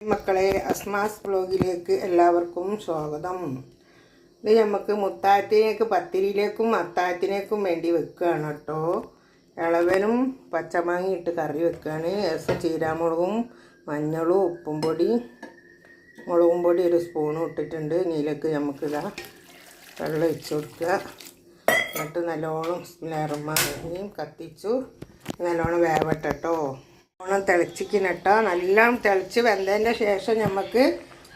മക്കളെ, അസ്മാസ് ബ്ലോഗിലേക്ക് എല്ലാവർക്കും സ്വാഗതം. ഇത് നമുക്ക് മുത്തായത്തിനേക്ക് പത്തിരിയിലേക്കും അത്തായത്തിനേക്കും വേണ്ടി വെക്കുകയാണ് കേട്ടോ. ഇളവനും പച്ചമാങ്ങ ഇട്ട് കറി വെക്കുകയാണ്. ചീരാമുളകും മഞ്ഞളും ഉപ്പും പൊടി മുളകും പൊടി ഒരു സ്പൂണും ഇട്ടിട്ടുണ്ട്. ഇതിലേക്ക് നമുക്കിതാ വെള്ളം ഒഴിച്ച് കൊടുക്കുക. എന്നിട്ട് നല്ലോണം ബിസ്മില്ലാഹിർ കത്തിച്ചു നല്ലോണം വേവട്ടെ കേട്ടോ. നല്ലോണം തിളച്ചിക്കിനട്ടോ. നല്ല തിളച്ച് വെന്തതിൻ്റെ ശേഷം നമുക്ക്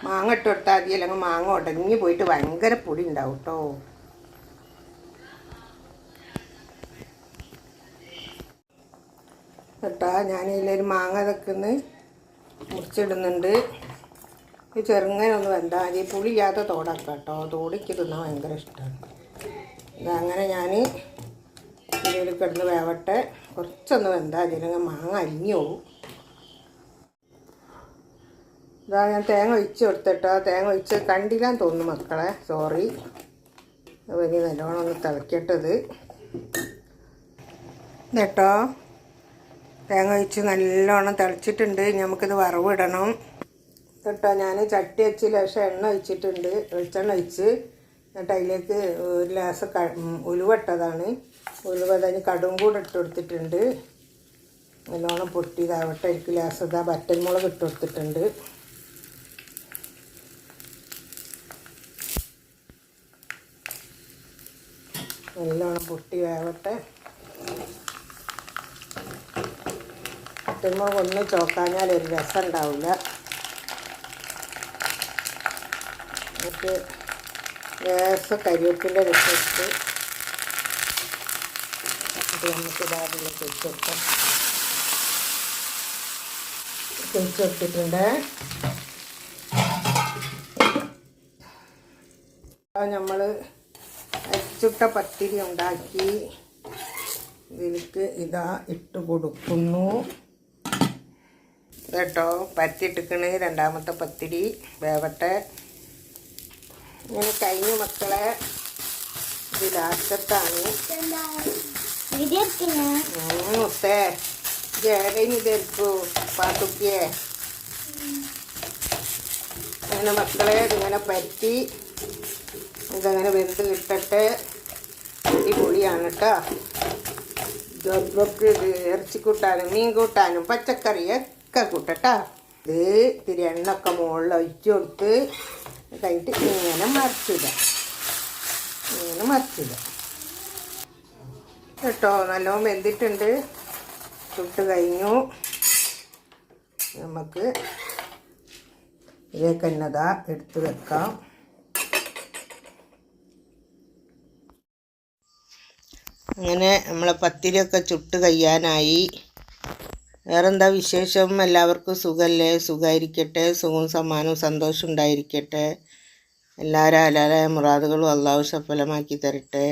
മാങ്ങ ഇട്ട് കൊടുത്താൽ മതി. അല്ലെങ്കിൽ മാങ്ങ ഉടങ്ങി പോയിട്ട് ഭയങ്കര പൊടി ഉണ്ടാവും കേട്ടോ. കേട്ടോ, ഞാനിതിലൊരു മാങ്ങ ഇതൊക്കെ മുറിച്ചിടുന്നുണ്ട്. ചെറുങ്ങനെ ഒന്ന് വെന്താൽ മതി. പുളിയില്ലാത്ത തോടാക്കാം കേട്ടോ. തോടിക്ക് തിന്നാൻ ഭയങ്കര ഇഷ്ടമാണ്. ഇതങ്ങനെ ഞാൻ ഇതിൽ കിടന്ന് വേവട്ടെ. കുറച്ചൊന്ന് വെന്താൽ അതില്ലെങ്കിൽ മാങ്ങ അരിഞ്ഞു പോകും. ഇതാ ഞാൻ തേങ്ങ ഒഴിച്ച് കൊടുത്തിട്ടോ. തേങ്ങ ഒഴിച്ച് കണ്ടില്ലാന്ന് തോന്നുന്നു മക്കളെ, സോറി. അപ്പോൾ ഇനി നല്ലോണം ഒന്ന് തിളക്കട്ടത് കേട്ടോ. തേങ്ങ ഒഴിച്ച് നല്ലോണം തിളച്ചിട്ടുണ്ട്. നമുക്കിത് വറവിടണം കേട്ടോ. ഞാൻ ചട്ടി വെച്ച് ലേശം എണ്ണ ഒഴിച്ചിട്ടുണ്ട്, വെളിച്ചെണ്ണ ഒഴിച്ച്. എന്നിട്ട് അതിലേക്ക് ഒരു ഗ്ലാസ് ഉലുവ ഇട്ടതാണ്. ഉലുവ അതിന് കടും കൂടെ ഇട്ട് കൊടുത്തിട്ടുണ്ട്. നല്ലോണം പൊട്ടിയതാവട്ടെ. എനിക്ക് ഗ്ലാസ് ഇതാ വറ്റൽമുളക് ഇട്ട് കൊടുത്തിട്ടുണ്ട്. നല്ലോണം പൊട്ടി വേവട്ടെ. വറ്റൽമുളക് ഒന്ന് ചോക്കാഞ്ഞാൽ ഒരു രസം ഉണ്ടാവില്ല. എന്നിട്ട് ലേശം കരിവേപ്പിൻ്റെ രസമിട്ട് നമുക്ക് ഇതാതിലേക്ക് കഴിച്ചെടുത്തിട്ടുണ്ട്. നമ്മൾ അരിച്ചുട്ട പത്തിരി ഉണ്ടാക്കി ഇതിലേക്ക് ഇതാ ഇട്ട് കൊടുക്കുന്നു കേട്ടോ. പരത്തിയിട്ടിക്കണ്. രണ്ടാമത്തെ പത്തിരി വേവട്ടെ. ഇങ്ങനെ കഴിഞ്ഞ മക്കളെ. ഇത് ലാസ്റ്റത്താണ്. മുത്തേ ജേടേന് ഇതെടുക്കൂ പാത്തുക്കിയെ. അങ്ങനെ മക്കളെ ഇതിങ്ങനെ പരത്തി ഇതങ്ങനെ വെന്ത് കിട്ടട്ടെ. അടിപൊളിയാണ് കേട്ടോ. ജോബൊക്കെ ഇറച്ചി കൂട്ടാനും മീൻ കൂട്ടാനും പച്ചക്കറിയൊക്കെ കൂട്ടട്ടോ. ഇത് ഇത്തിരി എണ്ണൊക്കെ മുകളിൽ ഒഴിച്ച് കൊടുത്ത് കഴിഞ്ഞിട്ട് ഇങ്ങനെ മറിച്ചിടാം കേട്ടോ. നല്ലോണം വെന്തിട്ടുണ്ട്. ചുട്ട് കഴിഞ്ഞു. നമുക്ക് ഇതിലേക്ക് എന്നതാ എടുത്ത് വെക്കാം. അങ്ങനെ നമ്മളെ പത്തിരിയൊക്കെ ചുട്ട് കഴിയാനായി. വേറെന്താ വിശേഷം? എല്ലാവർക്കും സുഖമല്ലേ? സുഖമായിരിക്കട്ടെ. സുഖവും സമ്മാനവും സന്തോഷം ഉണ്ടായിരിക്കട്ടെ. എല്ലാവരും ഹലാലായ മുറാദുകളും അള്ളാഹു സഫലമാക്കി തരട്ടെ.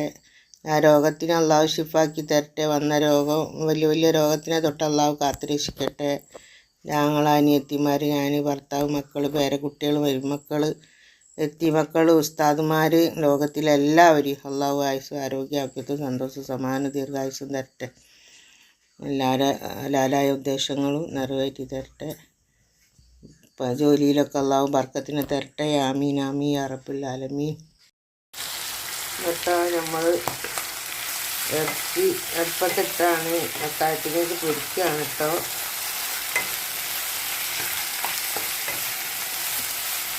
ആ രോഗത്തിന് അള്ളാഹു ഷിഫാക്കി തരട്ടെ. വന്ന രോഗം വലിയ വലിയ രോഗത്തിനെ തൊട്ട് അള്ളാഹു കാത്തുരക്ഷിക്കട്ടെ. അനിയത്തിമാർ, ഞാൻ, ഭർത്താവ്, മക്കൾ, പേരക്കുട്ടികൾ, മരുമക്കൾ, എത്തിമക്കൾ, ഉസ്താദുമാർ, ലോകത്തിലെല്ലാവരും അള്ളാഹു ആയുസ്സും ആരോഗ്യാഭ്യത്തും സന്തോഷവും സമാധാനം ദീർഘായുസ്സും തരട്ടെ. എല്ലാവരും ഹലാലായ ഉദ്ദേശങ്ങളും നിറവേറ്റി തരട്ടെ. ഇപ്പം ജോലിയിലൊക്കെ അള്ളാഹു ബർക്കത്തിന് തരട്ടെ. ആമീൻ ആമീൻ യാ റബ്ബൽ ആലമീൻ. എന്നിട്ട് നമ്മൾ ഇറച്ചി അടുപ്പത്തിട്ടാണ് അത്താഴത്തിലേക്ക് പൊരിക്കുകയാണ് കേട്ടോ.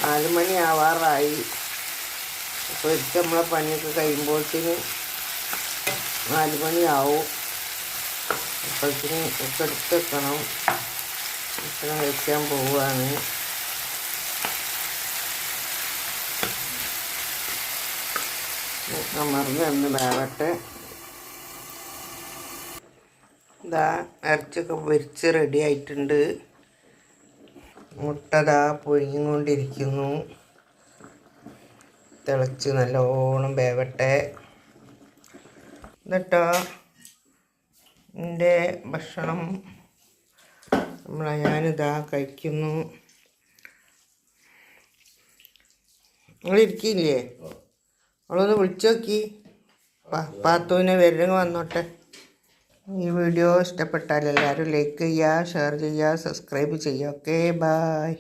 4 മണി ആവാറായി. അപ്പോൾ നമ്മളെ പണിയൊക്കെ കഴിയുമ്പോഴത്തേന് 4 മണിയാവും. അപ്പോഴത്തേന് ഒക്കെ എടുത്ത് വെക്കണം. ഭക്ഷണം കഴിക്കാൻ പോവുകയാണ്. മറന്ന് ഒന്ന് വേവട്ടെ. ഇതാ ഇറച്ചിയൊക്കെ പൊരിച്ച് റെഡി ആയിട്ടുണ്ട്. മുട്ടതാ പൊഴിഞ്ഞുകൊണ്ടിരിക്കുന്നു. തിളച്ച് നല്ലോണം വേവട്ടെ. എന്നിട്ടോ എൻ്റെ ഭക്ഷണം ഞാനിതാ കഴിക്കുന്നു. നിങ്ങളിരിക്കില്ലേ? അവളൊന്ന് വിളിച്ചു നോക്കി. പാത്തുവിനെ വരുന്ന വന്നോട്ടെ. ഈ വീഡിയോ ഇഷ്ടപ്പെട്ടാൽ എല്ലാവരും ലൈക്ക് ചെയ്യുക, ഷെയർ ചെയ്യുക, സബ്സ്ക്രൈബ് ചെയ്യുക. Okay, by.